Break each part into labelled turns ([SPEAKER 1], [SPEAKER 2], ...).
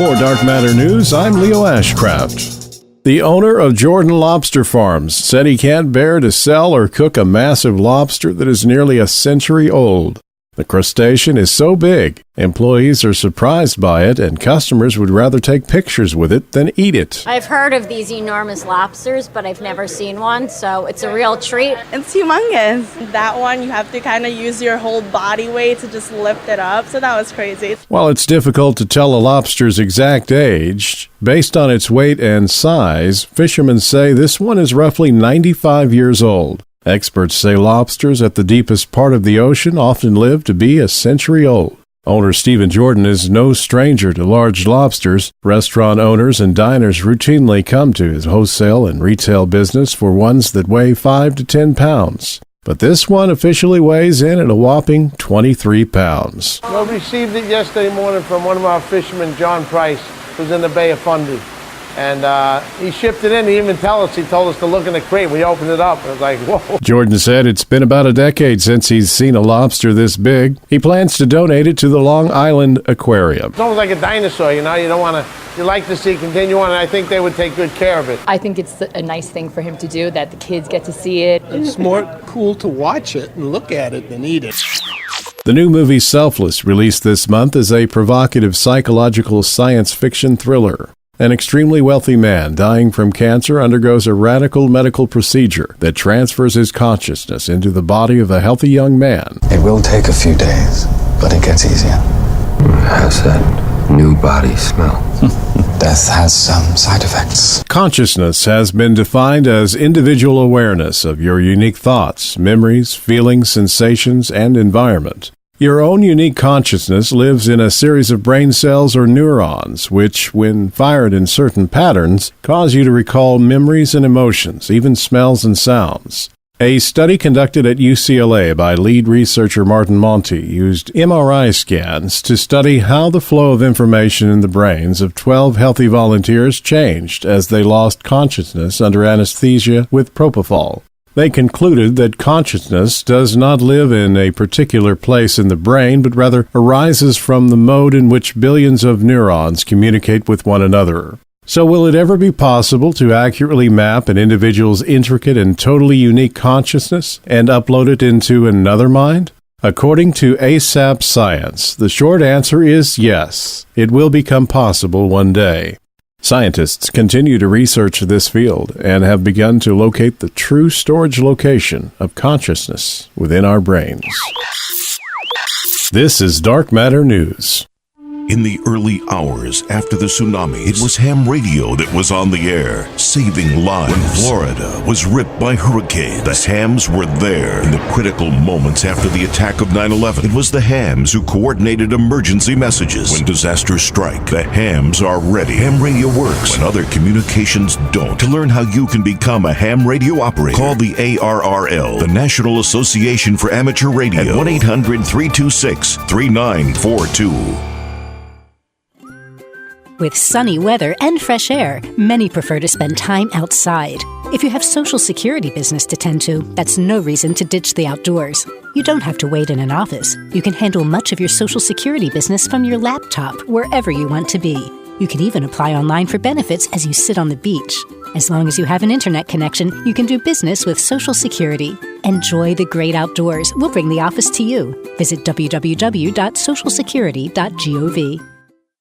[SPEAKER 1] For Dark Matter News, I'm Leo Ashcraft. The owner of Jordan Lobster Farms said he can't bear to sell or cook a massive lobster that is nearly a century old. The crustacean is so big, employees are surprised by it, and customers would rather take pictures with it than eat it.
[SPEAKER 2] I've heard of these enormous lobsters, but I've never seen one, so it's a real treat.
[SPEAKER 3] It's humongous. That one, you have to kind of use your whole body weight to just lift it up, so that was crazy.
[SPEAKER 1] While it's difficult to tell a lobster's exact age, based on its weight and size, fishermen say this one is roughly 95 years old. Experts say lobsters at the deepest part of the ocean often live to be a century old. Owner Stephen Jordan is no stranger to large lobsters. Restaurant owners and diners routinely come to his wholesale and retail business for ones that weigh 5 to 10 pounds. But this one officially weighs in at a whopping 23 pounds.
[SPEAKER 4] We received it yesterday morning from one of our fishermen, John Price, who's in the Bay of Fundy. And he shipped it in. He even told us to look in the crate. We opened it up. It was like, whoa. Jordan said it's been about a decade since he's seen a lobster this big. He plans to donate it to the Long Island Aquarium. It's almost like a dinosaur, you know. You like to see it continue on, and I think they would take good care of it.
[SPEAKER 5] I think it's a nice thing for him to do, that the kids get to see it.
[SPEAKER 6] It's more cool to watch it and look at it than eat it.
[SPEAKER 1] The new movie Selfless, released this month, is a provocative psychological science fiction thriller. An extremely wealthy man dying from cancer undergoes a radical medical procedure that transfers his consciousness into the body of a healthy young man.
[SPEAKER 7] It will take a few days, but it gets easier.
[SPEAKER 8] How's that new body smell?
[SPEAKER 7] Death has some side effects.
[SPEAKER 1] Consciousness has been defined as individual awareness of your unique thoughts, memories, feelings, sensations, and environment. Your own unique consciousness lives in a series of brain cells or neurons, which, when fired in certain patterns, cause you to recall memories and emotions, even smells and sounds. A study conducted at UCLA by lead researcher Martin Monti used MRI scans to study how the flow of information in the brains of 12 healthy volunteers changed as they lost consciousness under anesthesia with propofol. They concluded that consciousness does not live in a particular place in the brain, but rather arises from the mode in which billions of neurons communicate with one another. So will it ever be possible to accurately map an individual's intricate and totally unique consciousness and upload it into another mind? According to ASAP Science, the short answer is yes. It will become possible one day. Scientists continue to research this field and have begun to locate the true storage location of consciousness within our brains. This is Dark Matter News.
[SPEAKER 9] In the early hours after the tsunami, it was ham radio that was on the air, saving lives. When Florida was ripped by hurricanes, the hams were there. In the critical moments after the attack of 9/11, it was the hams who coordinated emergency messages. When disasters strike, the hams are ready. Ham radio works when other communications don't. To learn how you can become a ham radio operator, call the ARRL, the National Association for Amateur Radio, at 1-800-326-3942.
[SPEAKER 10] With sunny weather and fresh air, many prefer to spend time outside. If you have Social Security business to tend to, that's no reason to ditch the outdoors. You don't have to wait in an office. You can handle much of your Social Security business from your laptop, wherever you want to be. You can even apply online for benefits as you sit on the beach. As long as you have an internet connection, you can do business with Social Security. Enjoy the great outdoors. We'll bring the office to you. Visit www.socialsecurity.gov.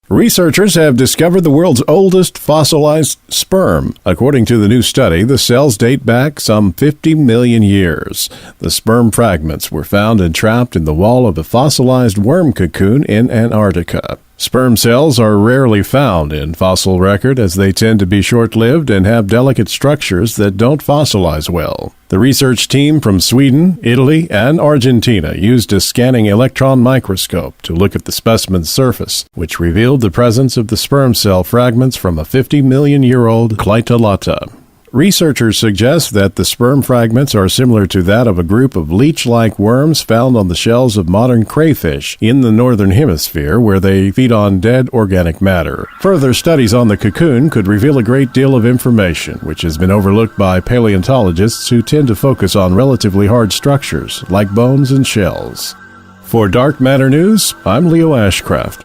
[SPEAKER 1] Researchers have discovered the world's oldest fossilized sperm. According to the new study, the cells date back some 50 million years. The sperm fragments were found entrapped in the wall of a fossilized worm cocoon in Antarctica. Sperm cells are rarely found in fossil record as they tend to be short-lived and have delicate structures that don't fossilize well. The research team from Sweden, Italy, and Argentina used a scanning electron microscope to look at the specimen's surface, which revealed the presence of the sperm cell fragments from a 50-million-year-old Clitolata. Researchers suggest that the sperm fragments are similar to that of a group of leech-like worms found on the shells of modern crayfish in the northern hemisphere, where they feed on dead organic matter. Further studies on the cocoon could reveal a great deal of information, which has been overlooked by paleontologists who tend to focus on relatively hard structures, like bones and shells. For Dark Matter News, I'm Leo Ashcraft.